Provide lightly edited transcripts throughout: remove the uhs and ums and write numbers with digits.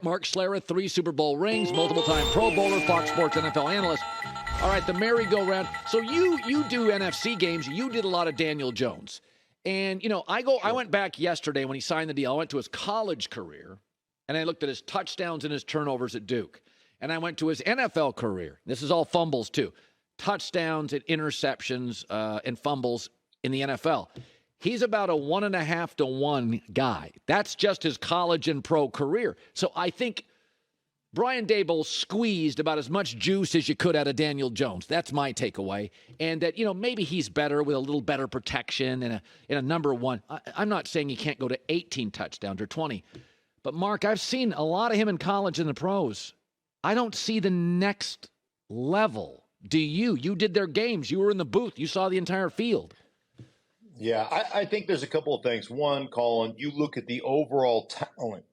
Mark Schlereth, 3 Super Bowl rings, multiple-time Pro Bowler, Fox Sports NFL analyst. All right, the merry-go-round. So you do NFC games. You did a lot of Daniel Jones. And, I went back yesterday when he signed the deal. I went to his college career, and I looked at his touchdowns and his turnovers at Duke. And I went to his NFL career. This is all fumbles, too. Touchdowns and interceptions and fumbles in the NFL. He's about a 1.5 to 1 guy. That's just his college and pro career. So I think Brian Daboll squeezed about as much juice as you could out of Daniel Jones. That's my takeaway. And that, maybe he's better with a little better protection and a number one. I'm not saying he can't go to 18 touchdowns or 20. But, Mark, I've seen a lot of him in college and the pros. I don't see the next level. Do you? You did their games. You were in the booth. You saw the entire field. Yeah, I think there's a couple of things. One, Colin, you look at the overall talent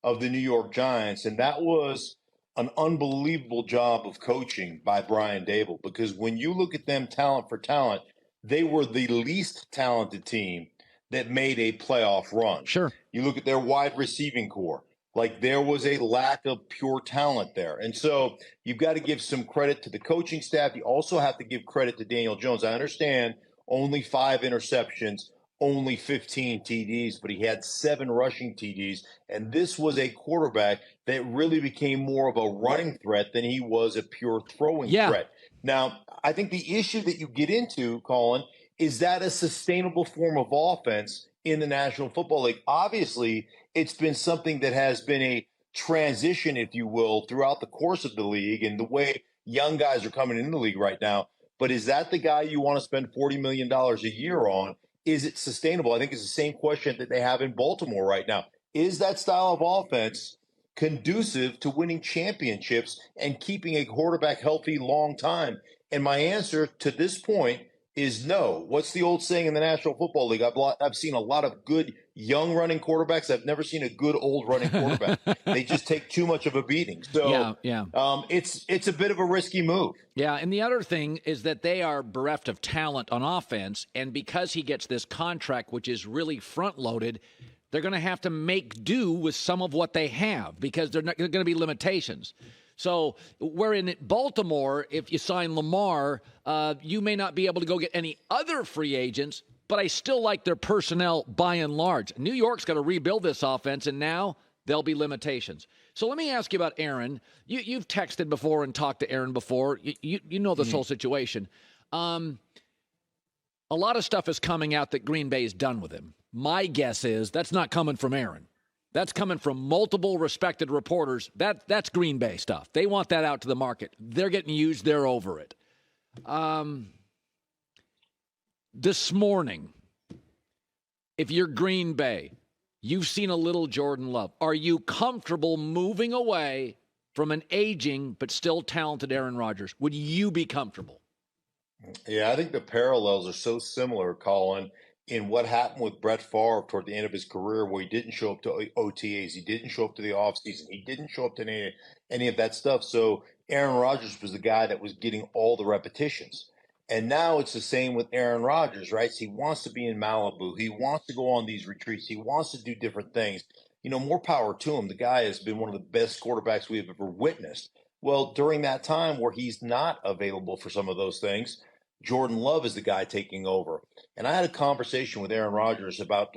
of the New York Giants, and that was an unbelievable job of coaching by Brian Daboll, because when you look at them talent for talent, they were the least talented team that made a playoff run. Sure. You look at their wide receiving core, like there was a lack of pure talent there. And so you've got to give some credit to the coaching staff. You also have to give credit to Daniel Jones. I understand only 5 interceptions, only 15 TDs, but he had 7 rushing TDs. And this was a quarterback that really became more of a running threat than he was a pure throwing threat. Now, I think the issue that you get into, Colin, is that a sustainable form of offense in the National Football League? Obviously, it's been something that has been a transition, if you will, throughout the course of the league and the way young guys are coming into the league right now. But is that the guy you want to spend $40 million a year on? Is it sustainable? I think it's the same question that they have in Baltimore right now. Is that style of offense conducive to winning championships and keeping a quarterback healthy long time? And my answer to this point is no. What's the old saying in the National Football League? I've seen a lot of good young running quarterbacks. I've never seen a good old running quarterback. They just take too much of a beating. So it's a bit of a risky move. Yeah, and the other thing is that they are bereft of talent on offense, and because he gets this contract, which is really front-loaded, they're going to have to make do with some of what they have because there are going to be limitations. So where in Baltimore, if you sign Lamar, you may not be able to go get any other free agents, but I still like their personnel by and large. New York's got to rebuild this offense, and now there'll be limitations. So let me ask you about Aaron. You've texted before and talked to Aaron before. You know this whole situation. A lot of stuff is coming out that Green Bay is done with him. My guess is that's not coming from Aaron. That's coming from multiple respected reporters. That's Green Bay stuff. They want that out to the market. They're getting used. They're over it. This morning, if you're Green Bay, you've seen a little Jordan Love. Are you comfortable moving away from an aging but still talented Aaron Rodgers? Would you be comfortable? Yeah, I think the parallels are so similar, Colin, in what happened with Brett Favre toward the end of his career, where he didn't show up to OTAs, he didn't show up to the offseason, he didn't show up to any of that stuff. So Aaron Rodgers was the guy that was getting all the repetitions. And now it's the same with Aaron Rodgers, right? So he wants to be in Malibu. He wants to go on these retreats. He wants to do different things. More power to him. The guy has been one of the best quarterbacks we have ever witnessed. Well, during that time where he's not available for some of those things, Jordan Love is the guy taking over. And I had a conversation with Aaron Rodgers about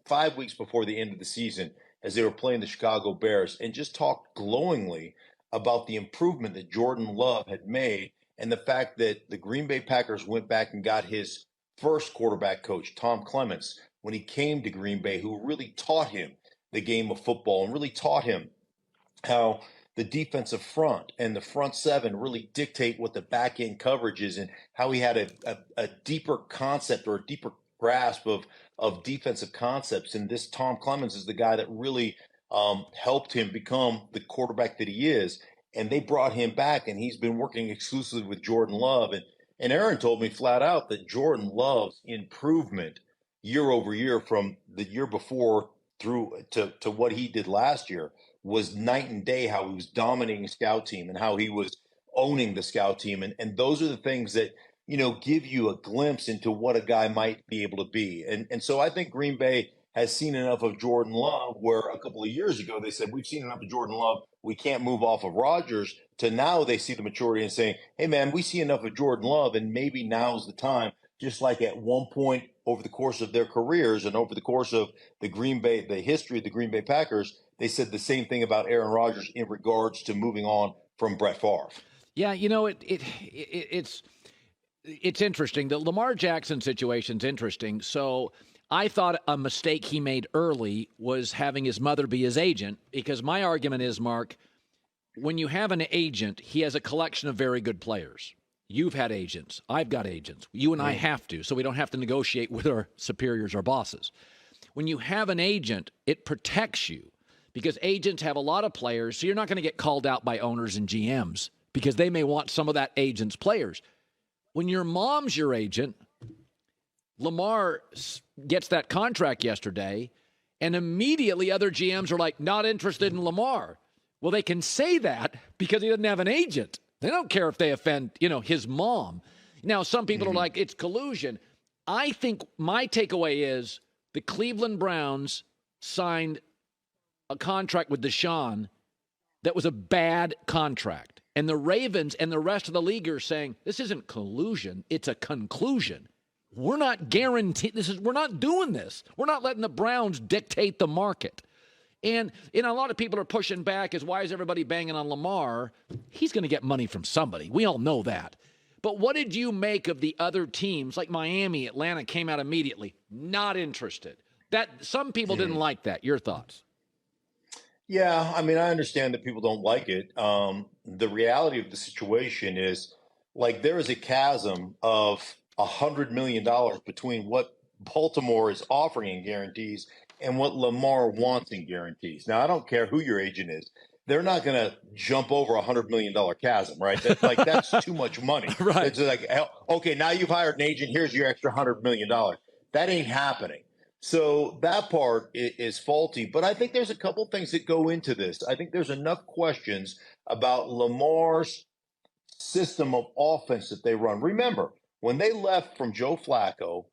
5 weeks before the end of the season as they were playing the Chicago Bears, and just talked glowingly about the improvement that Jordan Love had made and the fact that the Green Bay Packers went back and got his first quarterback coach, Tom Clements, when he came to Green Bay, who really taught him the game of football and really taught him how the defensive front and the front seven really dictate what the back end coverage is, and how he had a deeper concept or a deeper grasp of defensive concepts. And this Tom Clements is the guy that really helped him become the quarterback that he is. And they brought him back, and he's been working exclusively with Jordan Love. And Aaron told me flat out that Jordan Love's improvement year over year from the year before through to what he did last year was night and day, how he was dominating scout team and how he was owning the scout team. And those are the things that, give you a glimpse into what a guy might be able to be. And so I think Green Bay has seen enough of Jordan Love, where a couple of years ago they said, we've seen enough of Jordan Love, we can't move off of Rodgers, to now they see the maturity and saying, hey, man, we see enough of Jordan Love, and maybe now's the time, just like at one point over the course of their careers and over the course of the history of the Green Bay Packers, they said the same thing about Aaron Rodgers in regards to moving on from Brett Favre. Yeah, it's interesting. The Lamar Jackson situation's interesting. So I thought a mistake he made early was having his mother be his agent, because my argument is, Mark, when you have an agent, he has a collection of very good players. You've had agents. I've got agents. You and I have to, so we don't have to negotiate with our superiors or bosses. When you have an agent, it protects you, because agents have a lot of players, so you're not going to get called out by owners and GMs because they may want some of that agent's players. When your mom's your agent, Lamar gets that contract yesterday, and immediately other GMs are like, not interested in Lamar. Well, they can say that because he doesn't have an agent. They don't care if they offend, his mom. Now, some people are like, it's collusion. I think my takeaway is the Cleveland Browns signed a contract with Deshaun that was a bad contract. And the Ravens and the rest of the league are saying, this isn't collusion, it's a conclusion. We're not guaranteed we're not doing this. We're not letting the Browns dictate the market. And a lot of people are pushing back as, why is everybody banging on Lamar? He's going to get money from somebody. We all know that. But what did you make of the other teams like Miami, Atlanta came out immediately, not interested? That some people didn't like that. Your thoughts? Yeah, I mean, I understand that people don't like it. The reality of the situation is, like, there is a chasm of $100 million between what Baltimore is offering in guarantees and what Lamar wants in guarantees. Now, I don't care who your agent is. They're not going to jump over $100 million chasm, right? That's too much money. Right. It's like, okay, now you've hired an agent. Here's your extra $100 million. That ain't happening. So that part is faulty. But I think there's a couple things that go into this. I think there's enough questions about Lamar's system of offense that they run. Remember, when they left from Joe Flacco,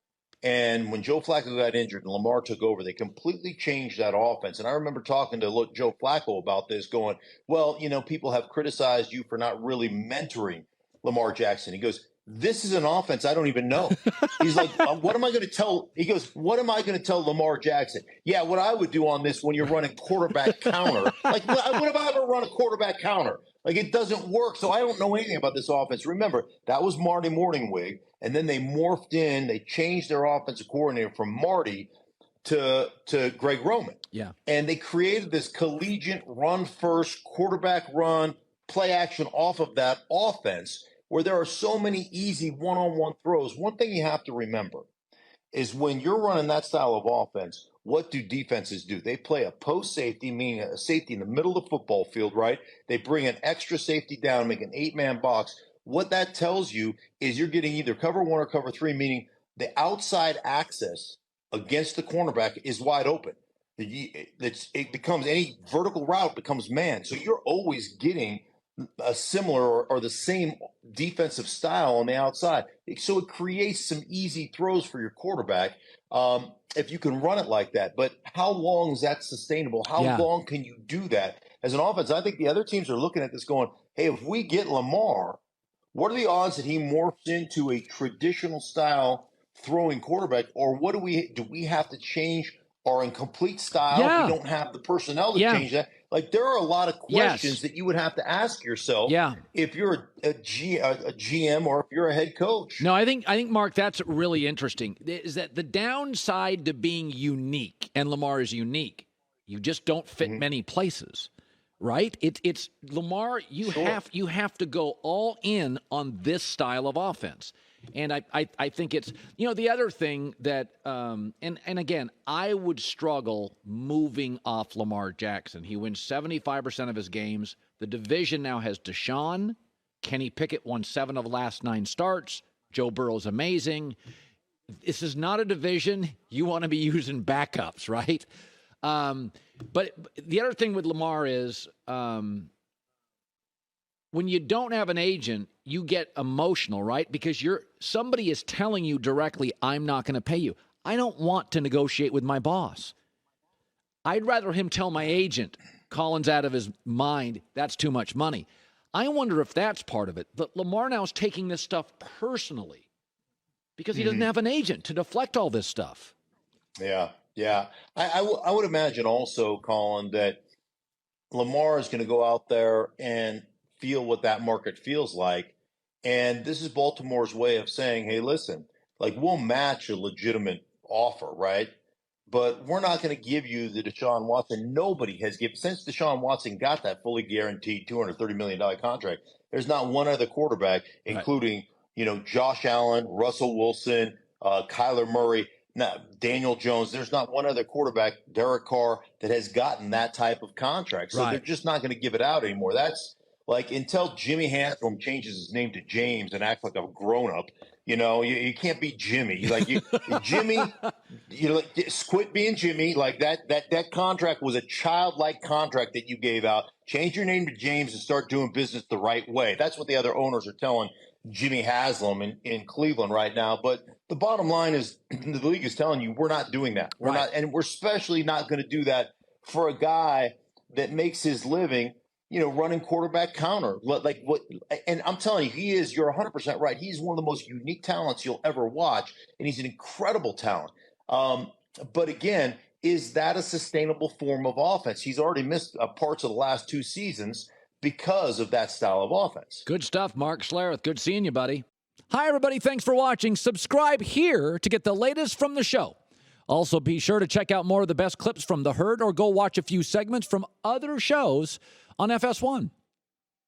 and when Joe Flacco got injured and Lamar took over, they completely changed that offense. And I remember talking to Joe Flacco about this, going, well, people have criticized you for not really mentoring Lamar Jackson. He goes, this is an offense I don't even know. He's like, what am I going to tell? He goes, what am I going to tell Lamar Jackson? Yeah, what I would do on this when you're running quarterback counter. Like, what have I ever run a quarterback counter? Like, it doesn't work. So I don't know anything about this offense. Remember, that was Marty Morningwig. And then they morphed in. They changed their offensive coordinator from Marty to Greg Roman. Yeah. And they created this collegiate run-first, quarterback run, play action off of that offense, where there are so many easy one-on-one throws. One thing you have to remember is when you're running that style of offense, what do defenses do? They play a post safety, meaning a safety in the middle of the football field, right? They bring an extra safety down, make an 8-man box. What that tells you is you're getting either cover 1 or cover 3, meaning the outside access against the cornerback is wide open. It becomes, any vertical route becomes man. So you're always getting a similar or the same defensive style on the outside. So it creates some easy throws for your quarterback if you can run it like that. But how long is that sustainable? How long can you do that as an offense? I think the other teams are looking at this going, hey, if we get Lamar, what are the odds that he morphs into a traditional style throwing quarterback? Or what do we have to change our incomplete style if we don't have the personnel to change that? Like, there are a lot of questions that you would have to ask yourself if you're a GM or if you're a head coach. No, I think, Mark, that's really interesting, is that the downside to being unique, and Lamar is unique, you just don't fit many places, right? It's Lamar, you have to go all in on this style of offense. And I think it's, the other thing that, and again, I would struggle moving off Lamar Jackson. He wins 75% of his games. The division now has Deshaun. Kenny Pickett won 7 of the last 9 starts. Joe Burrow's amazing. This is not a division you want to be using backups, right? But the other thing with Lamar is, when you don't have an agent, you get emotional, right? Because somebody is telling you directly, I'm not going to pay you. I don't want to negotiate with my boss. I'd rather him tell my agent, Colin's out of his mind, that's too much money. I wonder if that's part of it. But Lamar now is taking this stuff personally because he doesn't have an agent to deflect all this stuff. Yeah. I would imagine also, Colin, that Lamar is going to go out there and feel what that market feels like. And this is Baltimore's way of saying, hey, listen, like we'll match a legitimate offer, right? But we're not going to give you the Deshaun Watson. Nobody has given, since Deshaun Watson got that fully guaranteed $230 million contract, there's not one other quarterback, including, Josh Allen, Russell Wilson, Kyler Murray, Daniel Jones. There's not one other quarterback, Derek Carr, that has gotten that type of contract. So they're just not going to give it out anymore. That's like until Jimmy Haslam changes his name to James and acts like a grown-up, you can't be Jimmy. Like Jimmy, quit being Jimmy. Like that contract was a childlike contract that you gave out. Change your name to James and start doing business the right way. That's what the other owners are telling Jimmy Haslam in Cleveland right now. But the bottom line is the league is telling you we're not doing that. We're not, and we're especially not going to do that for a guy that makes his living running quarterback counter. Like what? And I'm telling you, you're 100% right. He's one of the most unique talents you'll ever watch, and he's an incredible talent. But again, is that a sustainable form of offense? He's already missed parts of the last 2 seasons because of that style of offense. Good stuff, Mark Schlereth. Good seeing you, buddy. Hi, everybody. Thanks for watching. Subscribe here to get the latest from the show. Also, be sure to check out more of the best clips from The Herd or go watch a few segments from other shows on FS1.